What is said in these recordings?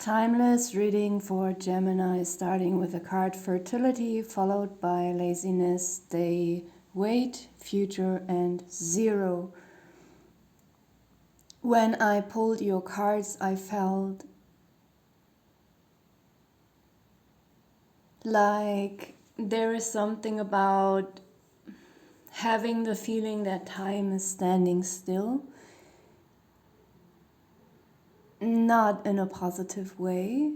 Timeless reading for Gemini, starting with the card Fertility, followed by Laziness, Day, Wait, Future, and Zero. When I pulled your cards, I felt like there is something about having the feeling that time is standing still. Not in a positive way,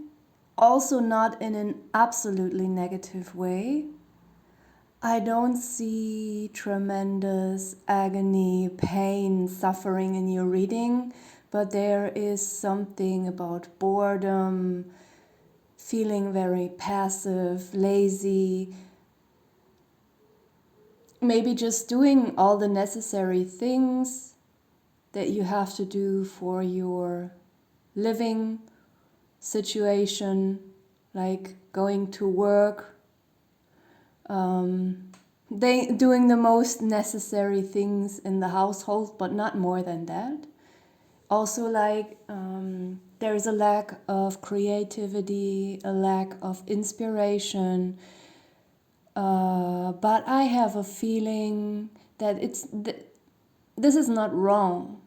also not in an absolutely negative way. I don't see tremendous agony, pain, suffering in your reading, but there is something about boredom, feeling very passive, lazy, maybe just doing all the necessary things that you have to do for your living situation, like going to work, doing the most necessary things in the household, but not more than that. Also, like there is a lack of creativity, a lack of inspiration, but I have a feeling that this is not wrong.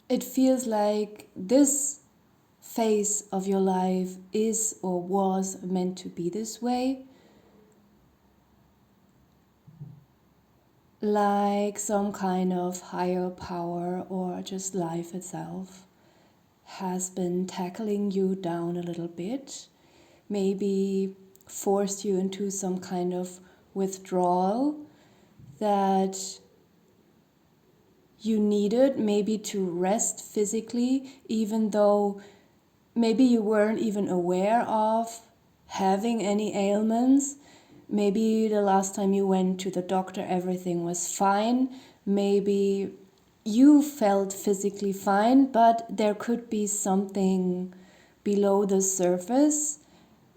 It feels like this phase of your life is or was meant to be this way. Like some kind of higher power or just life itself has been tackling you down a little bit, maybe forced you into some kind of withdrawal that you needed, maybe to rest physically, even though maybe you weren't even aware of having any ailments. Maybe the last time you went to the doctor everything was fine. Maybe you felt physically fine, but there could be something below the surface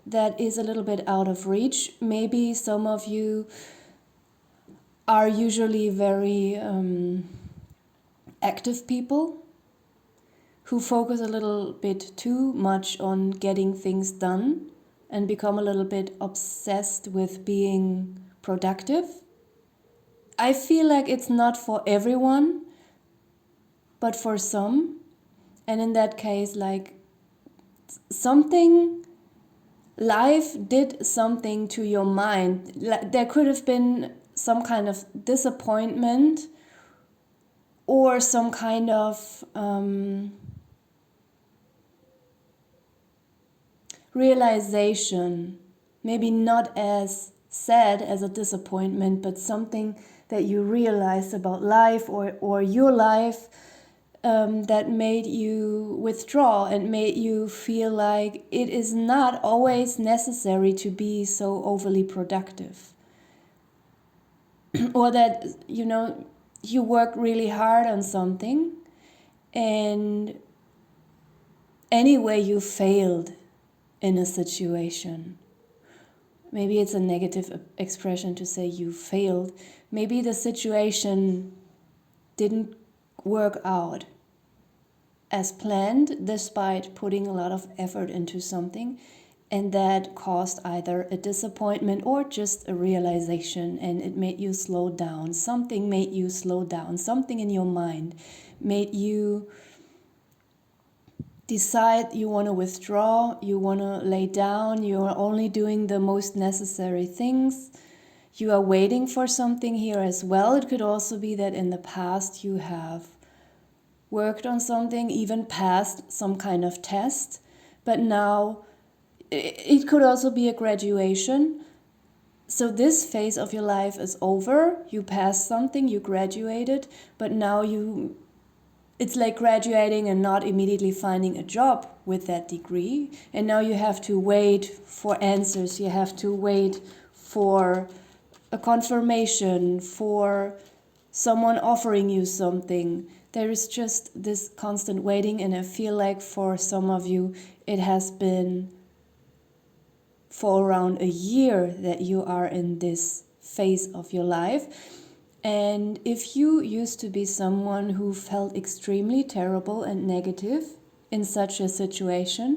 that is a little bit out of reach. Maybe some of you are usually very active people who focus a little bit too much on getting things done and become a little bit obsessed with being productive. I feel like it's not for everyone, but for some. And in that case, like life did something to your mind. There could have been some kind of disappointment or some kind of realization, maybe not as sad as a disappointment, but something that you realized about life or your life that made you withdraw and made you feel like it is not always necessary to be so overly productive. Or that, you worked really hard on something and anyway you failed in a situation. Maybe it's a negative expression to say you failed. Maybe the situation didn't work out as planned despite putting a lot of effort into something, and that caused either a disappointment or just a realization, and it made you slow down. Something made you slow down. Something in your mind made you decide you want to withdraw, you want to lay down, you are only doing the most necessary things. You are waiting for something here as well. It could also be that in the past you have worked on something, even passed some kind of test, but now it could also be a graduation. So this phase of your life is over. You passed something, you graduated, but now it's like graduating and not immediately finding a job with that degree. And now you have to wait for answers. You have to wait for a confirmation, for someone offering you something. There is just this constant waiting, and I feel like for some of you it has been for around a year that you are in this phase of your life. And if you used to be someone who felt extremely terrible and negative in such a situation,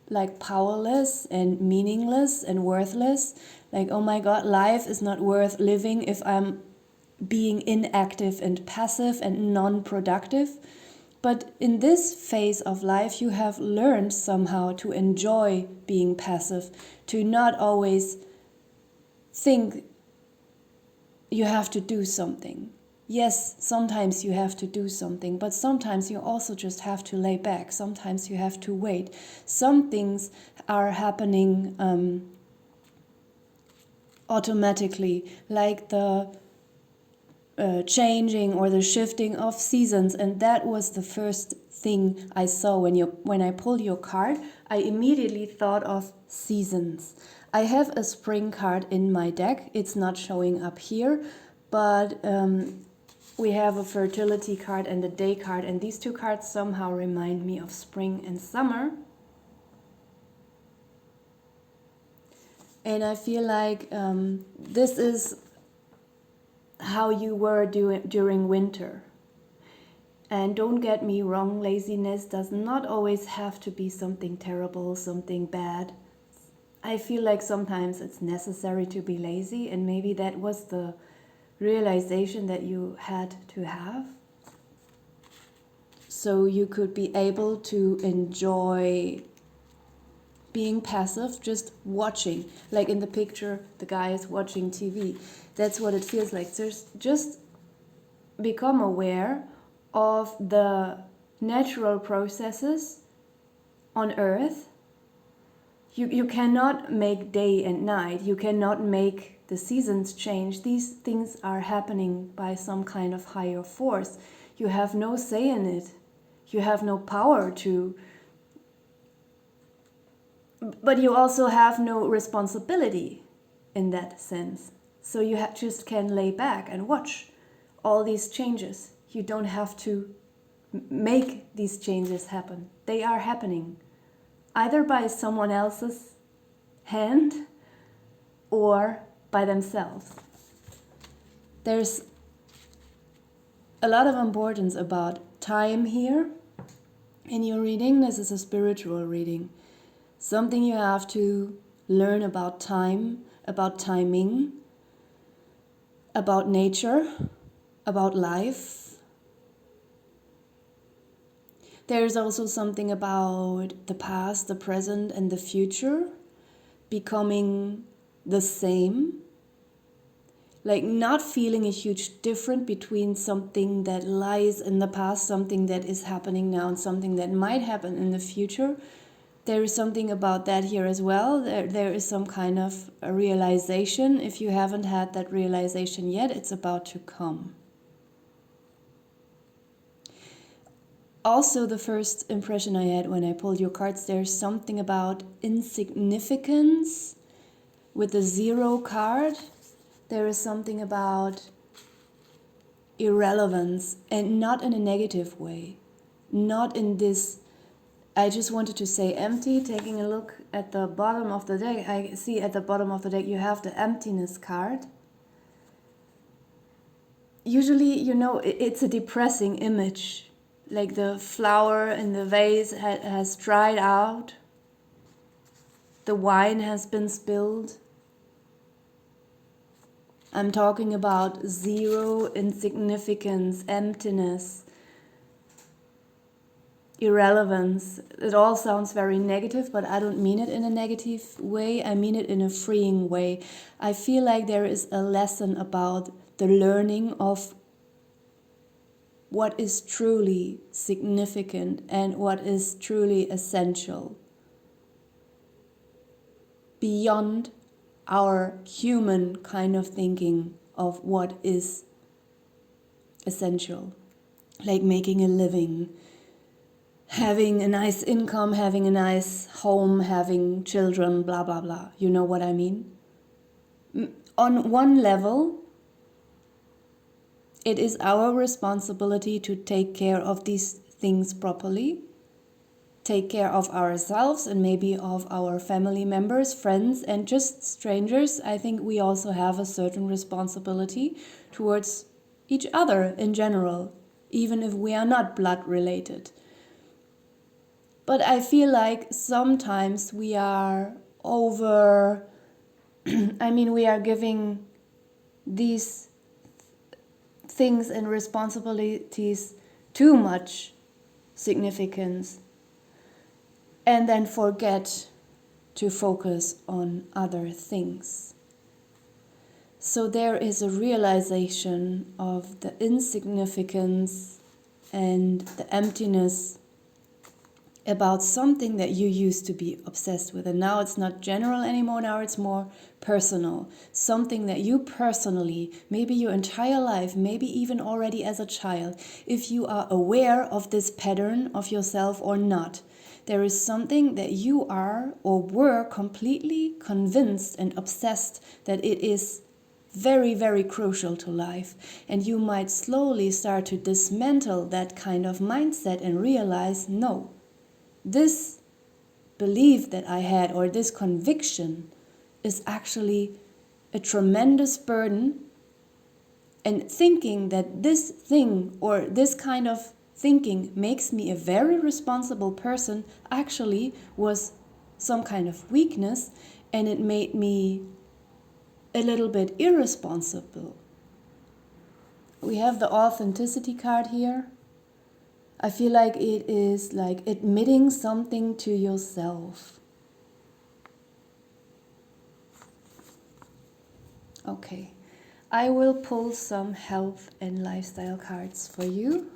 like powerless and meaningless and worthless. Like, oh my God, life is not worth living if I'm being inactive and passive and non-productive. But in this phase of life, you have learned somehow to enjoy being passive, to not always think you have to do something. Yes, sometimes you have to do something, but sometimes you also just have to lay back. Sometimes you have to wait. Some things are happening automatically, like the changing or the shifting of seasons, and that was the first thing I saw when I pulled your card. I immediately thought of seasons. I have a spring card in my deck. It's not showing up here, but we have a fertility card and a day card, and these two cards somehow remind me of spring and summer. And I feel like this is how you were during winter. And don't get me wrong, laziness does not always have to be something terrible, something bad. I feel like sometimes it's necessary to be lazy, and maybe that was the realization that you had to have. So you could be able to enjoy being passive, just watching. Like in the picture, the guy is watching TV. That's what it feels like. Just become aware of the natural processes on Earth. You cannot make day and night. You cannot make the seasons change. These things are happening by some kind of higher force. You have no say in it. You have no power to. But you also have no responsibility in that sense. So you just can lay back and watch all these changes. You don't have to make these changes happen. They are happening, either by someone else's hand or by themselves. There's a lot of importance about time here in your reading. This is a spiritual reading. Something you have to learn about time, about timing, about nature, about life. There's also something about the past, the present, and the future becoming the same. Like not feeling a huge difference between something that lies in the past, something that is happening now, and something that might happen in the future. There is something about that here as well. There is some kind of a realization. If you haven't had that realization yet, it's about to come. Also, the first impression I had when I pulled your cards, there's something about insignificance with the 0 card. There is something about irrelevance, and not in a negative way. Not in this, I just wanted to say empty. Taking a look at the bottom of the deck, I see at the bottom of the deck you have the emptiness card. Usually, it's a depressing image. Like the flower in the vase has dried out. The wine has been spilled. I'm talking about 0, insignificance, emptiness, irrelevance. It all sounds very negative, but I don't mean it in a negative way. I mean it in a freeing way. I feel like there is a lesson about the learning of what is truly significant and what is truly essential beyond our human kind of thinking of what is essential, like making a living, having a nice income, having a nice home, having children, blah, blah, blah. You know what I mean? On one level, it is our responsibility to take care of these things properly, take care of ourselves and maybe of our family members, friends, and just strangers. I think we also have a certain responsibility towards each other in general, even if we are not blood related. But I feel like sometimes we are over, we are giving these things and responsibilities too much significance and then forget to focus on other things. So there is a realization of the insignificance and the emptiness about something that you used to be obsessed with. And now it's not general anymore, now it's more personal. Something that you personally, maybe your entire life, maybe even already as a child, if you are aware of this pattern of yourself or not, there is something that you are or were completely convinced and obsessed that it is very, very crucial to life. And you might slowly start to dismantle that kind of mindset and realize, no, this belief that I had or this conviction is actually a tremendous burden, and thinking that this thing or this kind of thinking makes me a very responsible person actually was some kind of weakness, and it made me a little bit irresponsible. We have the authenticity card here. I feel like it is like admitting something to yourself. Okay, I will pull some health and lifestyle cards for you.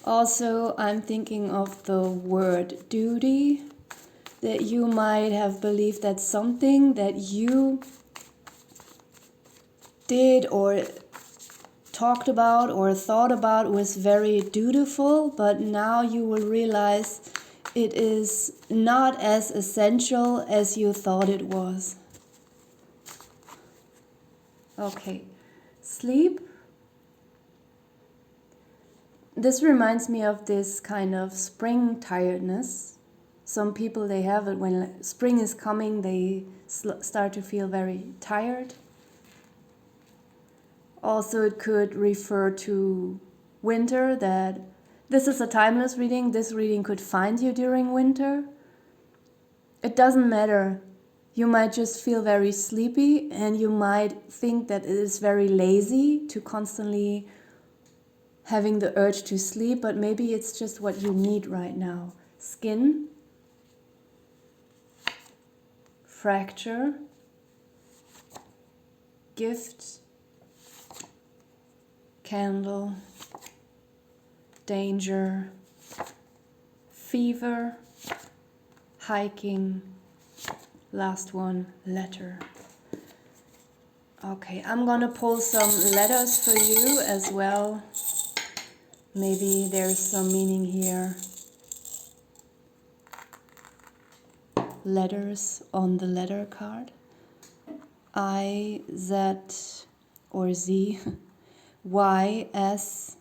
Also, I'm thinking of the word duty, that you might have believed that something that you did or talked about or thought about was very dutiful, but now you will realize it is not as essential as you thought it was. Okay, sleep. This reminds me of this kind of spring tiredness. Some people, they have it when spring is coming, they start to feel very tired. Also, it could refer to winter, that this is a timeless reading. This reading could find you during winter. It doesn't matter. You might just feel very sleepy, and you might think that it is very lazy to constantly having the urge to sleep, but maybe it's just what you need right now. Skin, fracture, gift, candle, danger, fever, hiking, last one, letter. Okay, I'm gonna pull some letters for you as well. Maybe there's some meaning here. Letters on the letter card. I, Z or Z, Y, S,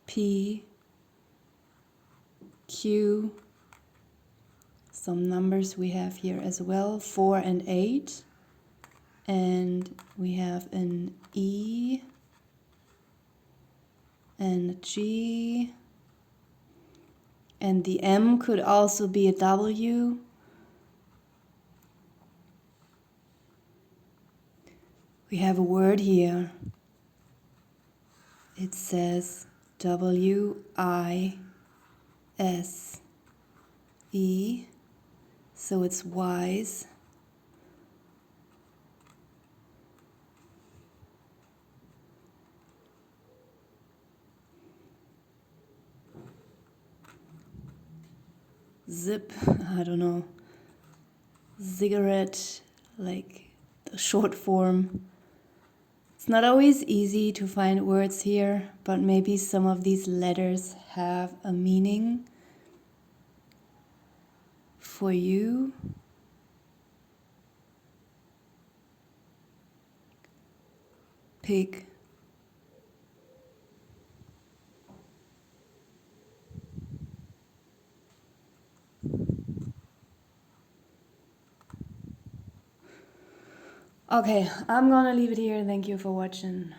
P, Q. Some numbers we have here as well, 4 and 8. And we have an E and a G. And the M could also be a W. We have a word here. It says WISE. So it's wise. Zip, I don't know. Cigarette, like the short form. It's not always easy to find words here, but maybe some of these letters have a meaning for you. Pig. Okay, I'm gonna leave it here. Thank you for watching.